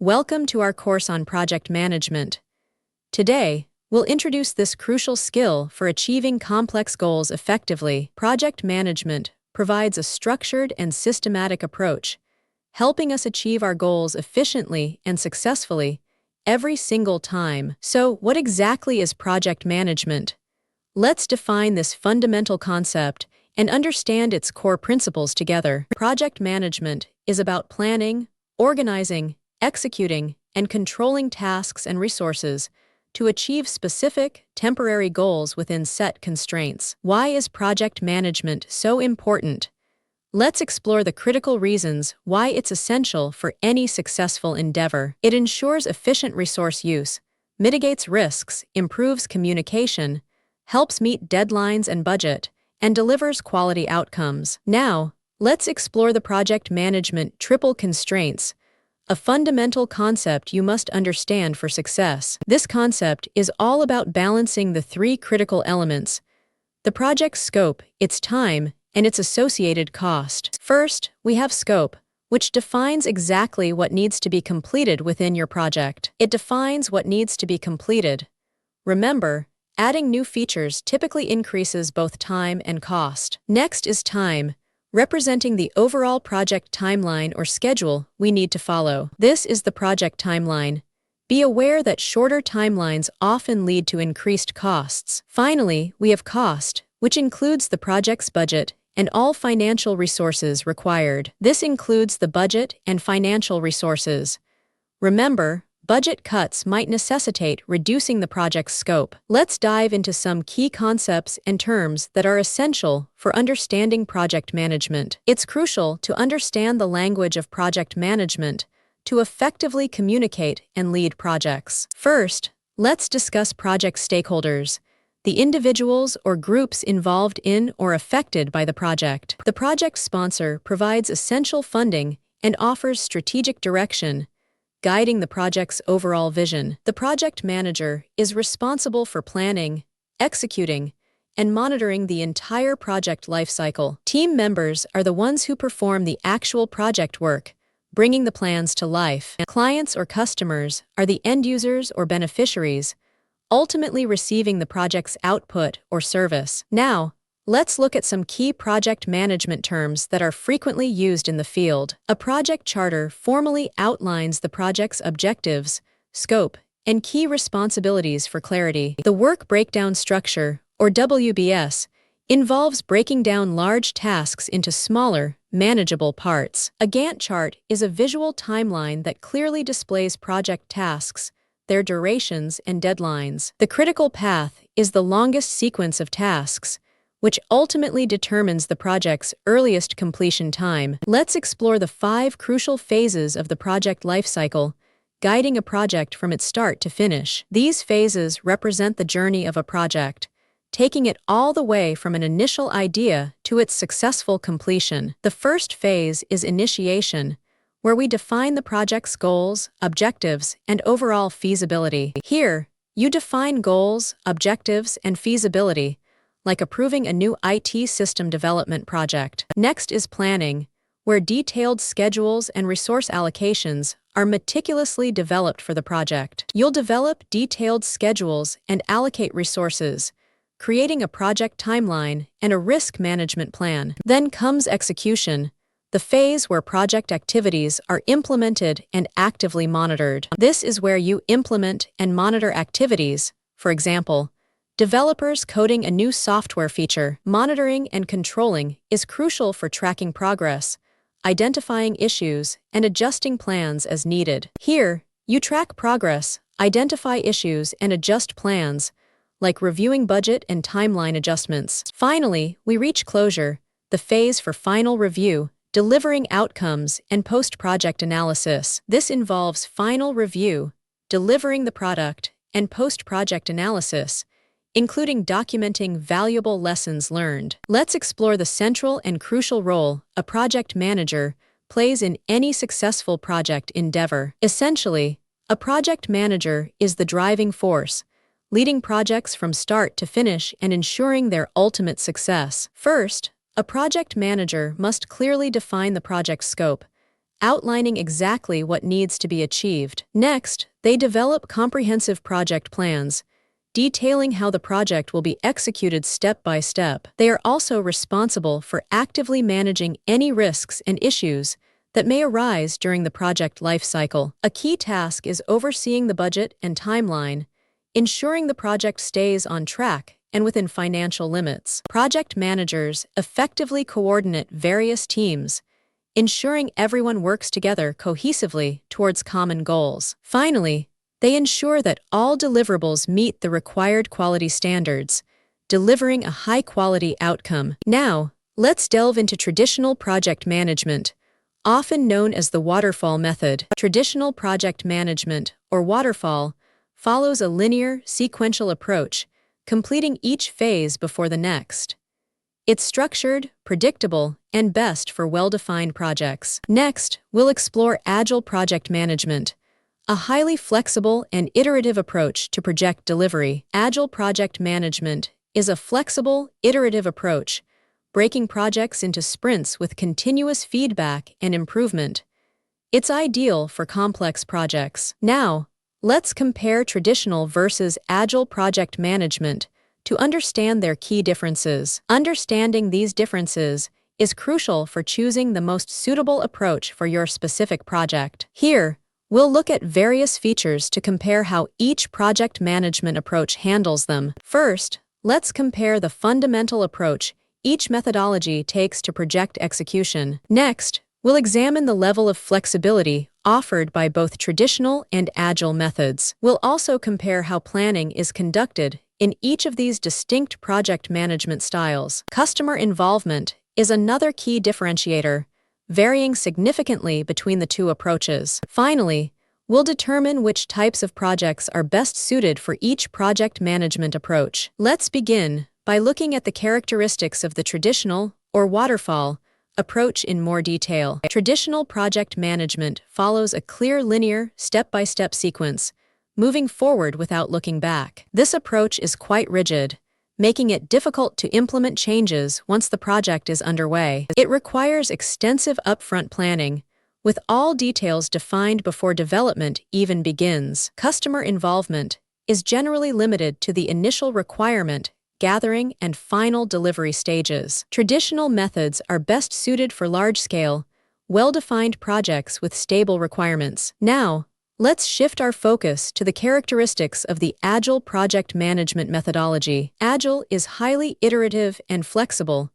Welcome to our course on project management. Today, we'll introduce this crucial skill for achieving complex goals effectively. Project management provides a structured and systematic approach, helping us achieve our goals efficiently and successfully every single time. So, what exactly is project management? Let's define this fundamental concept and understand its core principles together. Project management is about planning, organizing, executing, and controlling tasks and resources to achieve specific, temporary goals within set constraints. Why is project management so important? Let's explore the critical reasons why it's essential for any successful endeavor. It ensures efficient resource use, mitigates risks, improves communication, helps meet deadlines and budget, and delivers quality outcomes. Now, let's explore the project management triple constraints, a fundamental concept you must understand for success. This concept is all about balancing the three critical elements: the project's scope, its time, and its associated cost. First, we have scope, which defines exactly what needs to be completed within your project. It defines what needs to be completed. Remember, adding new features typically increases both time and cost. Next is time, representing the overall project timeline or schedule we need to follow. This is the project timeline. Be aware that shorter timelines often lead to increased costs. Finally, we have cost, which includes the project's budget and all financial resources required. This includes the budget and financial resources. Remember, budget cuts might necessitate reducing the project's scope. Let's dive into some key concepts and terms that are essential for understanding project management. It's crucial to understand the language of project management to effectively communicate and lead projects. First, let's discuss project stakeholders, the individuals or groups involved in or affected by the project. The project sponsor provides essential funding and offers strategic direction, guiding the project's overall vision. The project manager is responsible for planning, executing, and monitoring the entire project lifecycle. Team members are the ones who perform the actual project work, bringing the plans to life. Clients or customers are the end users or beneficiaries, ultimately receiving the project's output or service. Now, let's look at some key project management terms that are frequently used in the field. A project charter formally outlines the project's objectives, scope, and key responsibilities for clarity. The work breakdown structure, or WBS, involves breaking down large tasks into smaller, manageable parts. A Gantt chart is a visual timeline that clearly displays project tasks, their durations, and deadlines. The critical path is the longest sequence of tasks, which ultimately determines the project's earliest completion time. Let's explore the 5 crucial phases of the project lifecycle, guiding a project from its start to finish. These phases represent the journey of a project, taking it all the way from an initial idea to its successful completion. The first phase is initiation, where we define the project's goals, objectives, and overall feasibility. Here, you define goals, objectives, and feasibility, like approving a new IT system development project. Next is planning, where detailed schedules and resource allocations are meticulously developed for the project. You'll develop detailed schedules and allocate resources, creating a project timeline and a risk management plan. Then comes execution, the phase where project activities are implemented and actively monitored. This is where you implement and monitor activities, for example, developers coding a new software feature. Monitoring and controlling is crucial for tracking progress, identifying issues, and adjusting plans as needed. Here, you track progress, identify issues, and adjust plans, like reviewing budget and timeline adjustments. Finally, we reach closure, the phase for final review, delivering outcomes, and post-project analysis. This involves final review, delivering the product, and post-project analysis, including documenting valuable lessons learned. Let's explore the central and crucial role a project manager plays in any successful project endeavor. Essentially, a project manager is the driving force, leading projects from start to finish and ensuring their ultimate success. First, a project manager must clearly define the project scope, outlining exactly what needs to be achieved. Next, they develop comprehensive project plans, detailing how the project will be executed step by step. They are also responsible for actively managing any risks and issues that may arise during the project lifecycle. A key task is overseeing the budget and timeline, ensuring the project stays on track and within financial limits. Project managers effectively coordinate various teams, ensuring everyone works together cohesively towards common goals. Finally, they ensure that all deliverables meet the required quality standards, delivering a high-quality outcome. Now, let's delve into traditional project management, often known as the waterfall method. Traditional project management, or waterfall, follows a linear, sequential approach, completing each phase before the next. It's structured, predictable, and best for well-defined projects. Next, we'll explore Agile project management, a highly flexible and iterative approach to project delivery. Agile project management is a flexible, iterative approach, breaking projects into sprints with continuous feedback and improvement. It's ideal for complex projects. Now, let's compare traditional versus Agile project management to understand their key differences. Understanding these differences is crucial for choosing the most suitable approach for your specific project. Here, we'll look at various features to compare how each project management approach handles them. First, let's compare the fundamental approach each methodology takes to project execution. Next, we'll examine the level of flexibility offered by both traditional and Agile methods. We'll also compare how planning is conducted in each of these distinct project management styles. Customer involvement is another key differentiator, varying significantly between the two approaches. Finally, we'll determine which types of projects are best suited for each project management approach. Let's begin by looking at the characteristics of the traditional, or waterfall, approach in more detail. Traditional project management follows a clear linear, step-by-step sequence, moving forward without looking back. This approach is quite rigid, making it difficult to implement changes once the project is underway. It requires extensive upfront planning, with all details defined before development even begins. Customer involvement is generally limited to the initial requirement, gathering, and final delivery stages. Traditional methods are best suited for large-scale, well-defined projects with stable requirements. Now, let's shift our focus to the characteristics of the Agile project management methodology. Agile is highly iterative and flexible,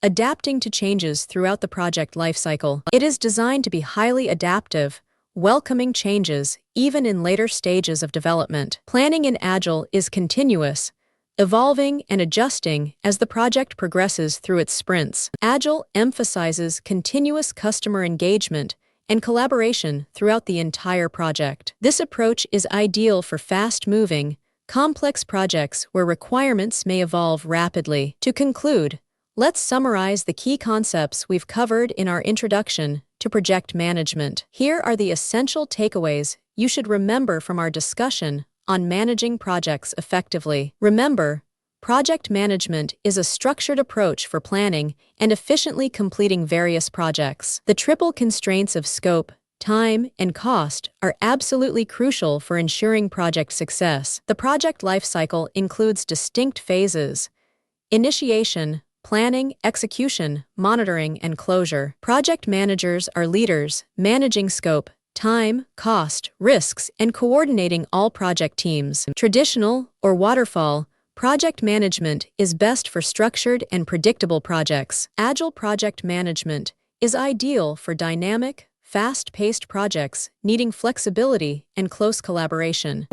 adapting to changes throughout the project lifecycle. It is designed to be highly adaptive, welcoming changes even in later stages of development. Planning in Agile is continuous, evolving and adjusting as the project progresses through its sprints. Agile emphasizes continuous customer engagement and collaboration throughout the entire project. This approach is ideal for fast-moving, complex projects where requirements may evolve rapidly. To conclude, let's summarize the key concepts we've covered in our introduction to project management. Here are the essential takeaways you should remember from our discussion on managing projects effectively. Remember, project management is a structured approach for planning and efficiently completing various projects. The triple constraints of scope, time, and cost are absolutely crucial for ensuring project success. The project lifecycle includes distinct phases: initiation, planning, execution, monitoring, and closure. Project managers are leaders, managing scope, time, cost, risks, and coordinating all project teams. Traditional, or waterfall, project management is best for structured and predictable projects. Agile project management is ideal for dynamic, fast-paced projects needing flexibility and close collaboration.